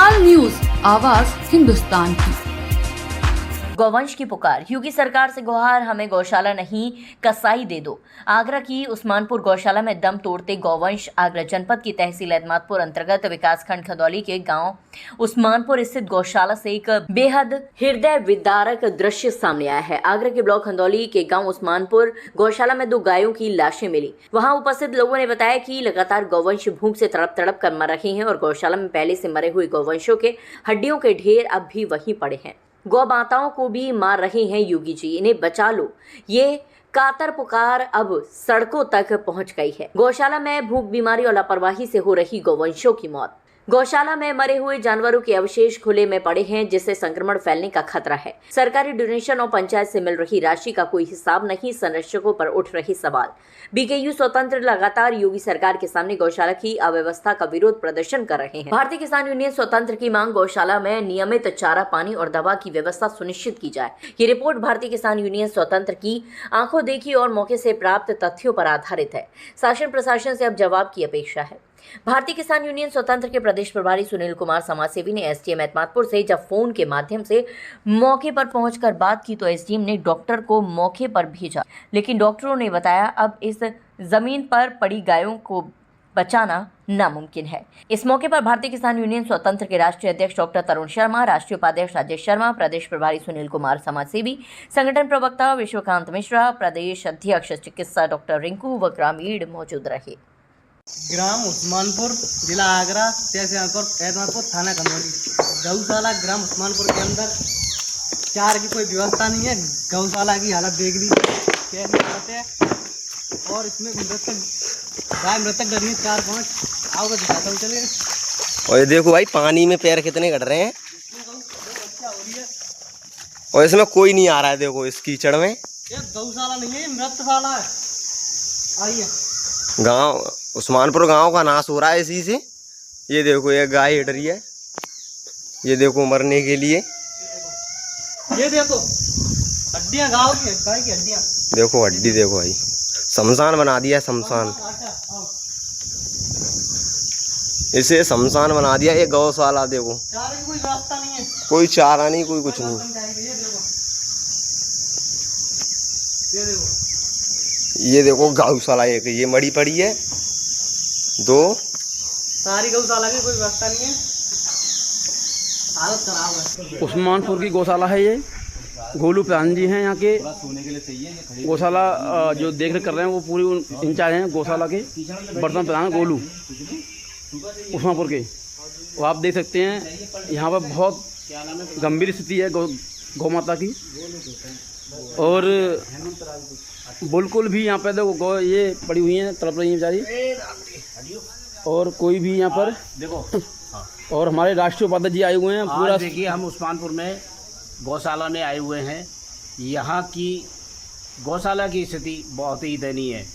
All news, आवाज हिंदुस्तान की। गौवंश की पुकार, योगी सरकार से गुहार, हमें गौशाला नहीं कसाई दे दो। आगरा की उस्मानपुर गौशाला में दम तोड़ते गौवंश। आगरा जनपद की तहसील एतमादपुर अंतर्गत विकासखंड खदौली के गांव उस्मानपुर स्थित गौशाला से एक बेहद हृदय विदारक दृश्य सामने आया है। आगरा के ब्लॉक खंदौली के गांव उस्मानपुर गौशाला में 2 गायों की लाशें मिली। वहां उपस्थित लोगों ने बताया कि लगातार गौवंश भूख से तड़प तड़प कर मर रहे हैं और गौशाला में पहले से मरे हुए गौवंशों के हड्डियों के ढेर अब भी वहीं पड़े हैं। गौ माताओं को भी मार रहे हैं योगी जी, इन्हें बचा लो। ये कातर पुकार अब सड़कों तक पहुंच गई है। गौशाला में भूख, बीमारी और लापरवाही से हो रही गौवंशों की मौत। गौशाला में मरे हुए जानवरों के अवशेष खुले में पड़े हैं, जिससे संक्रमण फैलने का खतरा है। सरकारी डोनेशन और पंचायत से मिल रही राशि का कोई हिसाब नहीं, संरक्षकों पर उठ रहे सवाल। बीकेयू स्वतंत्र लगातार योगी सरकार के सामने गौशाला की अव्यवस्था का विरोध प्रदर्शन कर रहे हैं। भारतीय किसान यूनियन स्वतंत्र की मांग, गौशाला में नियमित चारा, पानी और दवा की व्यवस्था सुनिश्चित की जाए। ये रिपोर्ट भारतीय किसान यूनियन स्वतंत्र की आंखों देखी और मौके से प्राप्त तथ्यों पर आधारित है। शासन प्रशासन से अब जवाब की अपेक्षा है। भारतीय किसान यूनियन स्वतंत्र के प्रदेश प्रभारी सुनील कुमार समाजसेवी ने एसडीएम एतमादपुर से जब फोन के माध्यम से मौके पर पहुंचकर बात की तो एसडीएम ने डॉक्टर को मौके पर भेजा, लेकिन डॉक्टरों ने बताया अब इस जमीन पर पड़ी गायों को बचाना नामुमकिन है। इस मौके पर भारतीय किसान यूनियन स्वतंत्र के राष्ट्रीय अध्यक्ष डॉक्टर तरुण शर्मा, राष्ट्रीय उपाध्यक्ष राजेश शर्मा, प्रदेश प्रभारी सुनील कुमार समाजसेवी, संगठन प्रवक्ता विश्वकांत मिश्रा, प्रदेश अध्यक्ष चिकित्सा डॉक्टर रिंकू व ग्रामीण मौजूद रहे। ग्राम उस्मानपुर, जिला आगरा, तहसील एतमादपुर, थाना खंदौली। गौशाला ग्राम उस्मानपुर के अंदर चार की कोई व्यवस्था नहीं है। गौशाला की हालत देख ली कैसी हालत है। और इसमें गाय मृतक डरी 4-5। आओगे दिखाता हूँ, चलिए। और ये देखो भाई, पानी में पैर कितने गड़ रहे हैं और इसमें कोई नहीं आ रहा है। देखो इस कीचड़ में। ये गौशाला नहीं है, ये मृतशाला है। आइए, गांव उस्मानपुर गांव का नाश हो रहा है इसी से। ये देखो, ये गाय हिट रही है, ये देखो मरने के लिए। ये देखो हड्डियां, गाँव की गाय की हड्डियां देखो, हड्डी देखो भाई, शमशान बना दिया, शमशान। इसे शमशान बना दिया। ये गौशाला देखो, चारे की कोई रास्ता नहीं है, कोई चारा नहीं, कोई कुछ नहीं। ये देखो गौशाला, एक ये मड़ी पड़ी है, 2 सारी गौशाला की कोई व्यवस्था नहीं है, हालत खराब है। उस्मानपुर की गौशाला है ये। गोलू प्रधान जी हैं यहाँ के गौशाला जो देख रेख कर रहे हैं, वो पूरी इंचार्ज हैं गौशाला के। वर्तमान प्रधान गोलू उस्मानपुर के। वो आप देख सकते हैं यहाँ पर बहुत गंभीर स्थिति है गौ माता की। और बिल्कुल भी यहाँ पे देखो गौ ये पड़ी हुई हैं, तड़प रही हैं बेचारी। और कोई भी यहाँ पर देखो। और हमारे राष्ट्रीय उपाध्यक्ष जी आए हुए हैं। पूरा देखिए, हम उस्मानपुर में गौशाला में आए हुए हैं। यहाँ की गौशाला की स्थिति बहुत ही दयनीय है।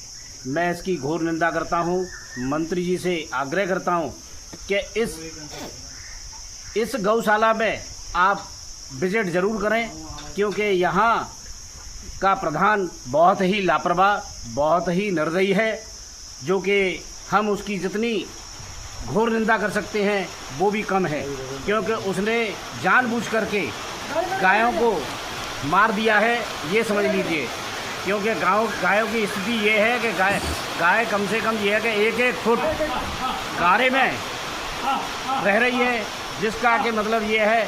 मैं इसकी घोर निंदा करता हूँ। मंत्री जी से आग्रह करता हूँ कि इस गौशाला में आप विजिट ज़रूर करें, क्योंकि यहाँ का प्रधान बहुत ही लापरवाह, बहुत ही निर्दयी है, जो कि हम उसकी जितनी घोर निंदा कर सकते हैं वो भी कम है, क्योंकि उसने जानबूझ करके गायों को मार दिया है, ये समझ लीजिए। क्योंकि गायों की स्थिति ये है कि गाय कम से कम ये है कि 1-1 फुट गारे में रह रही है, जिसका कि मतलब ये है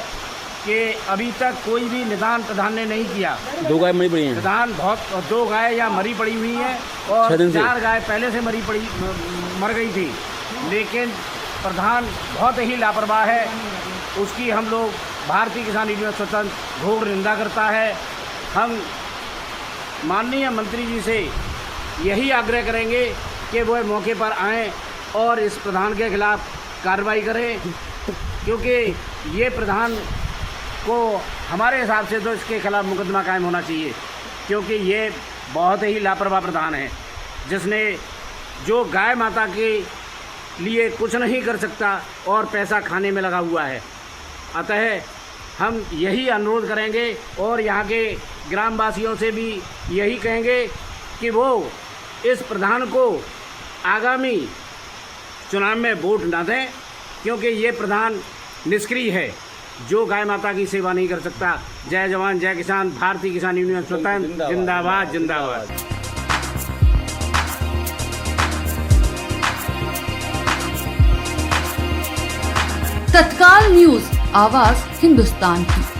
कि अभी तक कोई भी निदान प्रधान ने नहीं किया। 2 गाय मरी पड़ी हैं। प्रधान बहुत 2 गाय या मरी पड़ी हुई हैं और 4 गाय पहले से मर गई थी, लेकिन प्रधान बहुत ही लापरवाह है। उसकी हम लोग भारतीय किसान यूनियन स्वतंत्र घोर निंदा करता है। हम माननीय मंत्री जी से यही आग्रह करेंगे कि वो मौके पर आएँ और इस प्रधान के खिलाफ कार्रवाई करें, क्योंकि ये प्रधान को हमारे हिसाब से तो इसके खिलाफ मुकदमा कायम होना चाहिए, क्योंकि ये बहुत ही लापरवाह प्रधान है, जिसने जो गाय माता के लिए कुछ नहीं कर सकता और पैसा खाने में लगा हुआ है। अतः हम यही अनुरोध करेंगे और यहाँ के ग्रामवासियों से भी यही कहेंगे कि वो इस प्रधान को आगामी चुनाव में वोट ना दें, क्योंकि ये प्रधान निष्क्रिय है, जो गाय माता की सेवा नहीं कर सकता। जय जवान जय किसान, भारतीय किसान यूनियन स्वतंत्र जिंदाबाद जिंदाबाद। तत्काल न्यूज, आवाज हिंदुस्तान की।